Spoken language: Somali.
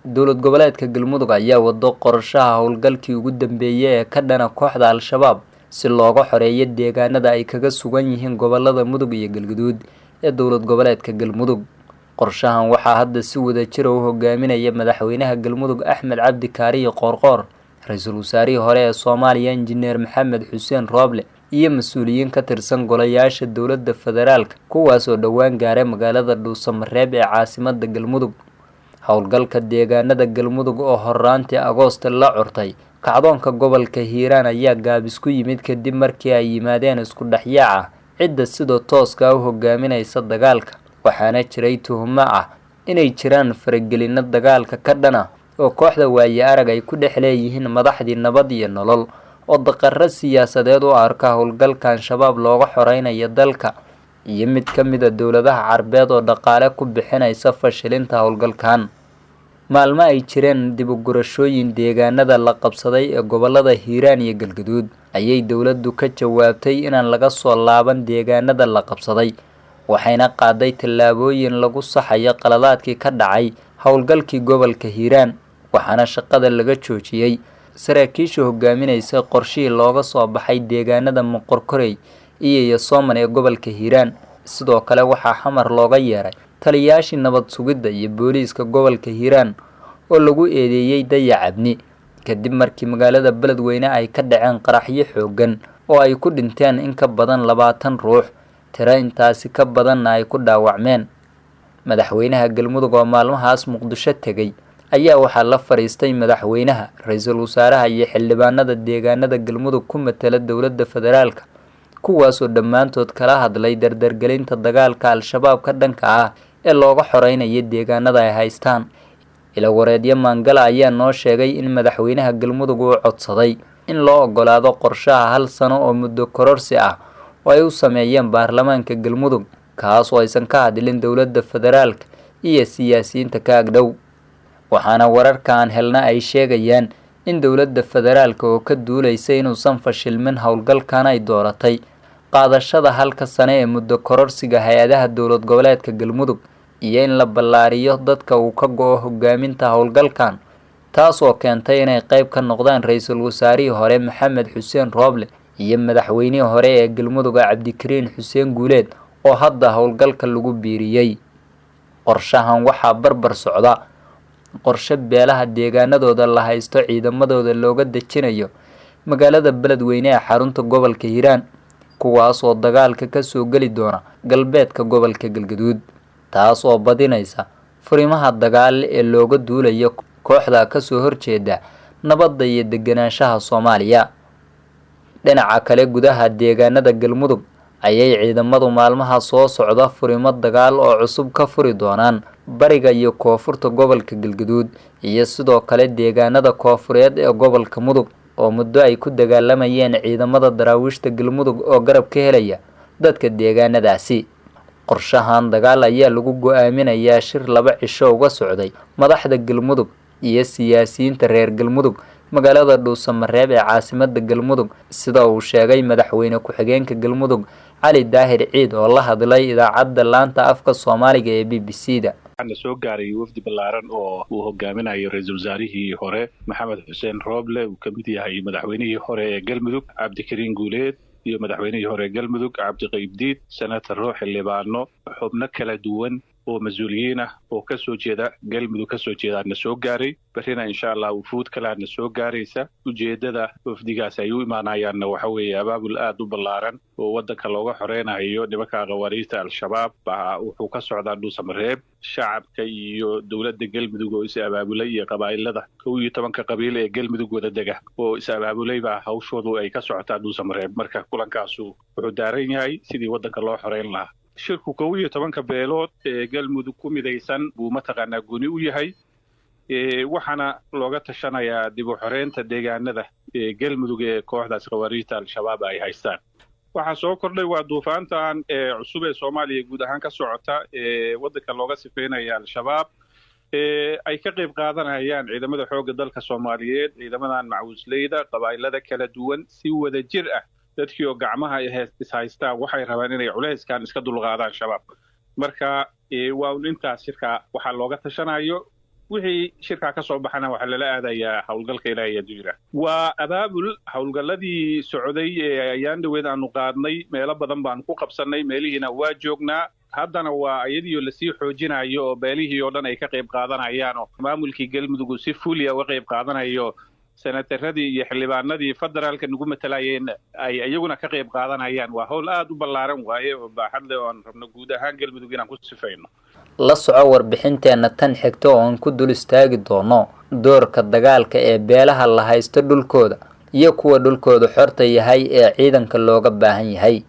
dowlad goboleedka galmudug ayaa wado qorshaha howlgalkii ugu dambeeyay ee ka dhana kooxda al-shabaab si looga xoreeyo deegaanada ay kaga sugan yihiin gobolada mudug iyo galgaduud ee dowlad goboleedka galmudug. qorshahan waxaa hadda si wada jir u hogaaminaya madaxweynaha galmudug Axmed Cabdi Kaariye Qoorqoor, ra'iisul wasaarihii hore ee Soomaaliya Injineer Maxamed Xuseen Rooble iyo mas'uuliyiin ka tirsan golayaasha dowladda federaalka kuwaas oo dhawaan gaaray magaalada Dhuusamareeb ee caasimadda galmudug. howlgalka deegaanada galmudug oo horaantii Agoosto la curtay kacdoonka gobolka Hiiraan ayaa gaabis ku yimid kadib markii ay yimaadeen isku dhaxyaaca cidda sidoo tooska ah u hogaaminaysa dagaalka, waxaana jiray tuhmo ah inay jiraan faragelino dagaalka ka dhana oo kooxda waaye arag ay ku dhex leeyihiin madaxdii nabad iyo nolol oo daqarro siyaasadeed u arka howlgalkan shabaab looga xoreynayo dalka iyo mid ka mid ah dowladaha Carbeed oo dhaqaale ku bixinaysa fashilinta howlgalkan. maalmo ay jireen dib u gurashooyin deegaanada la qabsaday ee gobolada Hiiraan iyo Galgaduud ayay dowladdu ka jawaabtay inaan laga soo laaban deegaanada la qabsaday, waxayna qaaday tallaabooyin lagu saxayo qaladaadkii ka dhacay howlgalkii gobolka Hiiraan, waxaana shaqada laga joojiyay saraakiisha hogaaminaysa qorshihii looga soo baxay deegaanada Moqorkorey iyo Yasooman ee gobolka Hiiraan. sidoo kale waxaa xamar looga yeeray taliyaashii nabad sugidda iyo booliiska gobolka Hiiraan oo lagu eedeeyay dayacabni kadib markii magaalada Beledweyne ay ka dhaceen qaraxyo xooggan oo ay ku dhinteen in ka badan 20 ruux, tiro intaasi ka badanna ay ku dhaawacmeen. madaxweynaha galmudug oo maalmahaas Muqdisho tegay ayaa waxaa la fariistay madaxweynaha, ra'iisul wasaaraha iyo xildhibaanada deegaanada galmudug ku matala dowladda federaalka, kuwaas oo dhammaantood kala hadlay dardargelinta dagaalka al-shabaab ka dhanka ah ee looga xoreynayo deegaanada ay haystaan. ila wareedyo Maangala ayaa noo sheegay in madaxweynaha galmudug uu codsaday in loo ogolaado qorshaha 1 sano oo muddo kororsi ah oo ay u sameeyeen baarlamaanka galmudug, kaas oo aysan ka hadlin dowladda federaalka iyo siyaasiyiinta ka agdhow. waxaana wararkan helna ay sheegayaan in dowladda federaalka oo ka duulaysa inuusan fashilmin howlgalkan ay dooratay qaadashada 1 sano ee muddo kororsiga hay'adaha dowlad goboleedka galmudug iyo in la ballaariyo dadka uu ka go'o hogaaminta howlgalkan, taas oo keentay inay qayb ka noqdaan ra'iisul wasaarihii hore Maxamed Xuseen Rooble iyo madaxweynihii hore ee galmudug Cabdikariin Xuseen Guuleed oo hadda howlgalka lagu biiriyay. qorshahan waxaa barbar socda qorshe beelaha deegaanadooda la haysto ciidamadooda looga dejinayo magaalada Beledweyne ee xarunta gobolka Hiiraan, kuwaas oo dagaalka ka soo gali doona galbeedka gobolka Galgaduud, taas oo badinaysa furimaha dagaal ee looga duulayo kooxda ka soo horjeeda nabadda iyo deganaanshaha Soomaaliya. dhinaca kale gudaha deegaanada galmudug ayay ciidamadu maalmaha soo socda furimo dagaal oo cusub ka furi doonaan bariga iyo koonfurta gobolka Galgaduud iyo sidoo kale deegaanada koonfureed ee gobolka Mudug oo muddo ay ku dagaalamayeen ciidamada daraawiishta galmudug oo garab ka helaya dadka deegaanadaasi. qorshahan dagaal ayaa lagu go'aaminayaa shir 2 cisho uga socday madaxda galmudug iyo siyaasiyiinta reer galmudug magaalada Dhuusamareeb ee caasimadda galmudug, sida uu sheegay madaxweyne ku-xigeenka galmudug Cali Daahir Ciid oo la hadlay idaacadda laanta afka Soomaaliga ee BBC-da. waxaana soo gaaray wafdi ballaaran oo uu hogaaminayo ra'iisul wasaarihii hore Maxamed Xuseen Rooble, uu ka mid yahay madaxweynihii hore ee galmudug Cabdikariin Guuleed iyo madaxweynihii hore galmudug Cabdi Qaybdiid, senator xildhibaano, xubno kala duwan oo mas'uuliyiin ah oo ka soo jeeda galmudug ka soo jeedana soo gaaray. barina insha Allah wufuud kalaana soo gaaraysa. ujeedada wafdigaas ay u imaanayaan waxa weeye abaabul aad u ballaaran oo wadanka looga xoreynayo nimanka qawaariista al-shabaab wuxuu ka socdaa Dhuusamareeb. shacabka iyo dowladda galmudug oo is abaabulay iyo qabaa'ilada 12 qabiil ee galmudug wada dega oo is abaabulay baa hawshoodu ay ka socotaa Dhuusamareeb. marka kulankaasu wuxuu daaran yahay sidii wadanka loo xoreyn lahaa. shirku 12 beelood ee galmudug ku midaysan buu mataqaanaa gooni u yahay, waxaana looga tashanayaa dib u xoreynta deegaanada galmudug ee kooxdaas qawaariista al-shabaab ay haystaan. waxaa soo kordhay waa duufaantan cusub ee Soomaaliya guud ahaan ka socota ee wadanka looga sifeynaya al-shabaab ay ka qayb qaadanayaan ciidamada xoogga dalka Soomaaliyeed, ciidamadan macawisleyda, qabaa'ilada kala duwan si wada jir ah dadkii oo gacmaha is haystaan waxay rabaan inay culeyskan iska dulqaadaan shabaab. marka waa intaas shirka waxaa looga tashanayo wixii shirkaa ka soo baxana waxaa lala aadayaa howlgalka ilaahay hadduu yidhaah waa abaabul howlgalladii socday ee ayaan dhaweed aanu qaadnay meelo badan baanu ku qabsannay meelihiina waa joognaa haddana waa iyadiioo lasii xoojinayo oo beelihii oo dhan ay ka qayb qaadanayaan oo maamulkii galmudug si fuliya uga qayb qaadanayo senataradii iyo xildhibaanadii federaalka nagu matalayeen ay iyaguna ka qayb qaadanayaan waa howl aad u ballaaran waaye oo baaxad leh oo aan rabno guud ahaan galmudug inaan ku sifayno la soco warbixinteenna tan xigta oo aan ku dul istaagi doono doorka dagaalka ee beelaha la haysto dhulkooda iyo kuwa dhulkooda xorta yahay ee ciidanka looga baahan yahay.